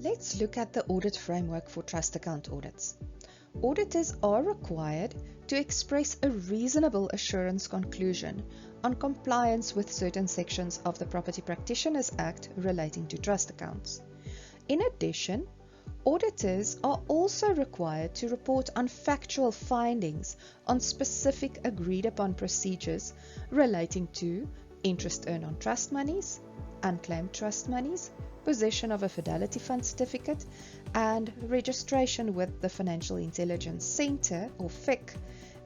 Let's look at the audit framework for trust account audits. Auditors are required to express a reasonable assurance conclusion on compliance with certain sections of the Property Practitioners Act relating to trust accounts. In addition, auditors are also required to report on factual findings on specific agreed upon procedures relating to interest earned on trust monies, unclaimed trust monies, possession of a Fidelity Fund certificate, and registration with the Financial Intelligence Center, or FIC,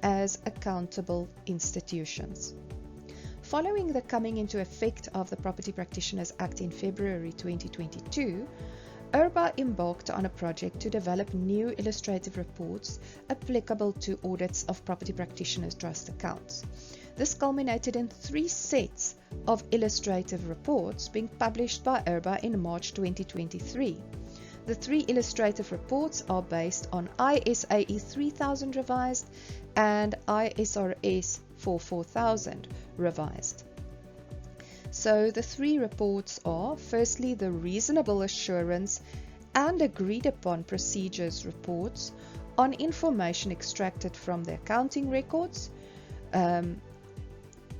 as accountable institutions. Following the coming into effect of the Property Practitioners Act in February 2022, IRBA embarked on a project to develop new illustrative reports applicable to audits of property practitioners' trust accounts. This culminated in 3 sets of illustrative reports being published by IRBA in March 2023. The 3 illustrative reports are based on ISAE 3000 revised and ISRS 44000 revised. So the 3 reports are, firstly, the reasonable assurance and agreed upon procedures reports on information extracted from the accounting records,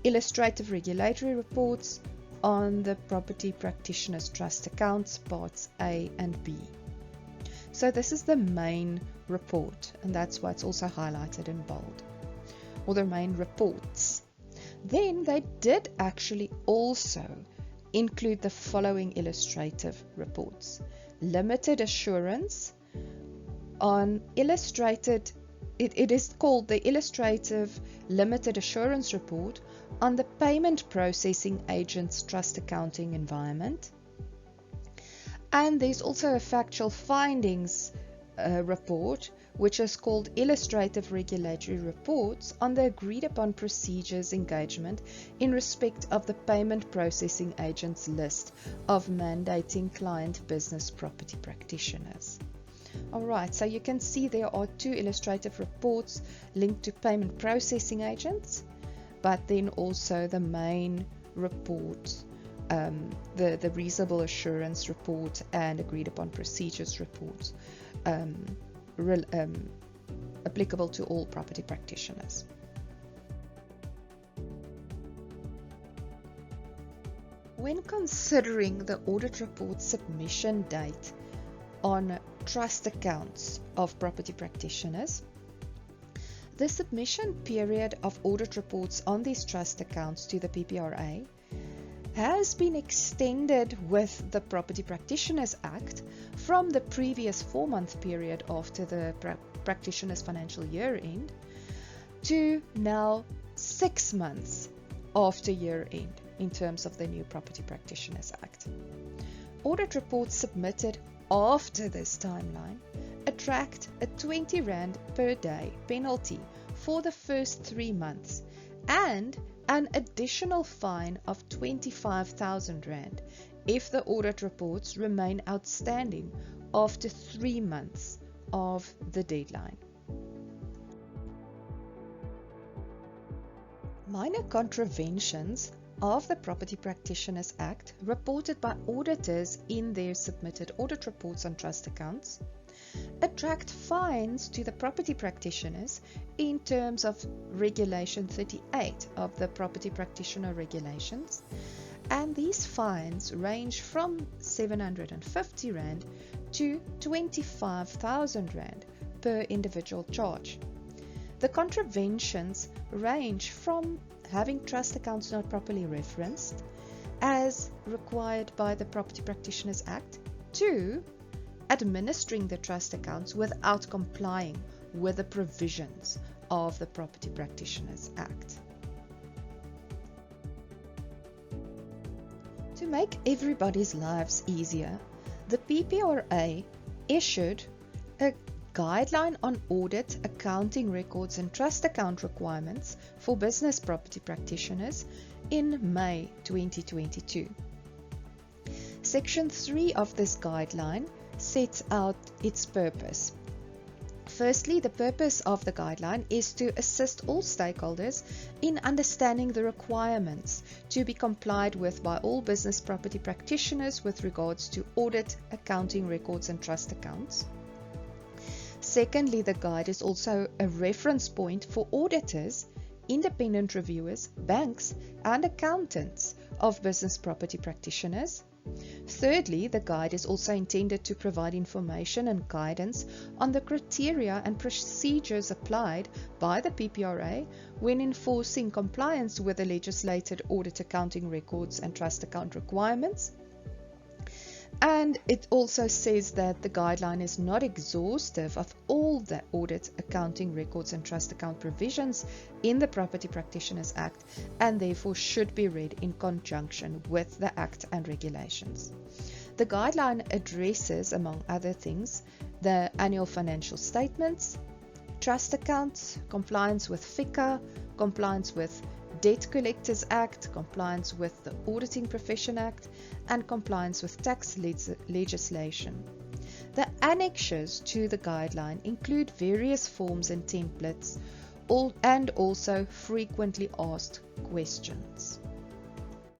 illustrative regulatory reports on the property practitioners trust accounts, parts A and B. So this is the main report, and that's why it's also highlighted in bold, or the main reports. Then they did actually also include the following illustrative reports. Limited assurance on illustrated, it is called the Illustrative Limited Assurance Report on the Payment Processing Agent's Trust Accounting Environment. And there's also a Factual Findings report, which is called Illustrative Regulatory Reports on the Agreed Upon Procedures Engagement in respect of the Payment Processing Agent's list of mandating client business property practitioners. Alright, so you can see there are 2 illustrative reports linked to payment processing agents, but then also the main report, the reasonable assurance report and agreed upon procedures report, applicable to all property practitioners. When considering the audit report submission date on trust accounts of property practitioners, the submission period of audit reports on these trust accounts to the PPRA has been extended with the Property Practitioners Act from the previous 4-month period after the practitioner's financial year end to now 6 months after year end in terms of the new Property Practitioners Act. Audit reports submitted after this timeline attract a R20 per day penalty for the first 3 months and an additional fine of R25,000 if the audit reports remain outstanding after 3 months of the deadline. Minor contraventions of the Property Practitioners Act reported by auditors in their submitted audit reports on trust accounts attract fines to the property practitioners in terms of Regulation 38 of the Property Practitioner Regulations, and these fines range from R750 to R25,000 per individual charge. The contraventions range from having trust accounts not properly referenced, as required by the Property Practitioners Act, to administering the trust accounts without complying with the provisions of the Property Practitioners Act. To make everybody's lives easier, the PPRA issued a Guideline on Audit, Accounting Records and Trust Account Requirements for Business Property Practitioners in May 2022. Section 3 of this guideline sets out its purpose. Firstly, the purpose of the guideline is to assist all stakeholders in understanding the requirements to be complied with by all business property practitioners with regards to audit, accounting records and trust accounts. Secondly, the guide is also a reference point for auditors, independent reviewers, banks and accountants of business property practitioners. Thirdly, the guide is also intended to provide information and guidance on the criteria and procedures applied by the PPRA when enforcing compliance with the legislated audit, accounting records and trust account requirements. And it also says that the guideline is not exhaustive of all the audit, accounting records and trust account provisions in the Property Practitioners Act, and therefore should be read in conjunction with the Act and regulations. The guideline addresses, among other things, the annual financial statements, trust accounts, compliance with FICA, compliance with Debt Collectors Act, compliance with the Auditing Profession Act, and compliance with tax legislation. The annexures to the guideline include various forms and templates and also frequently asked questions.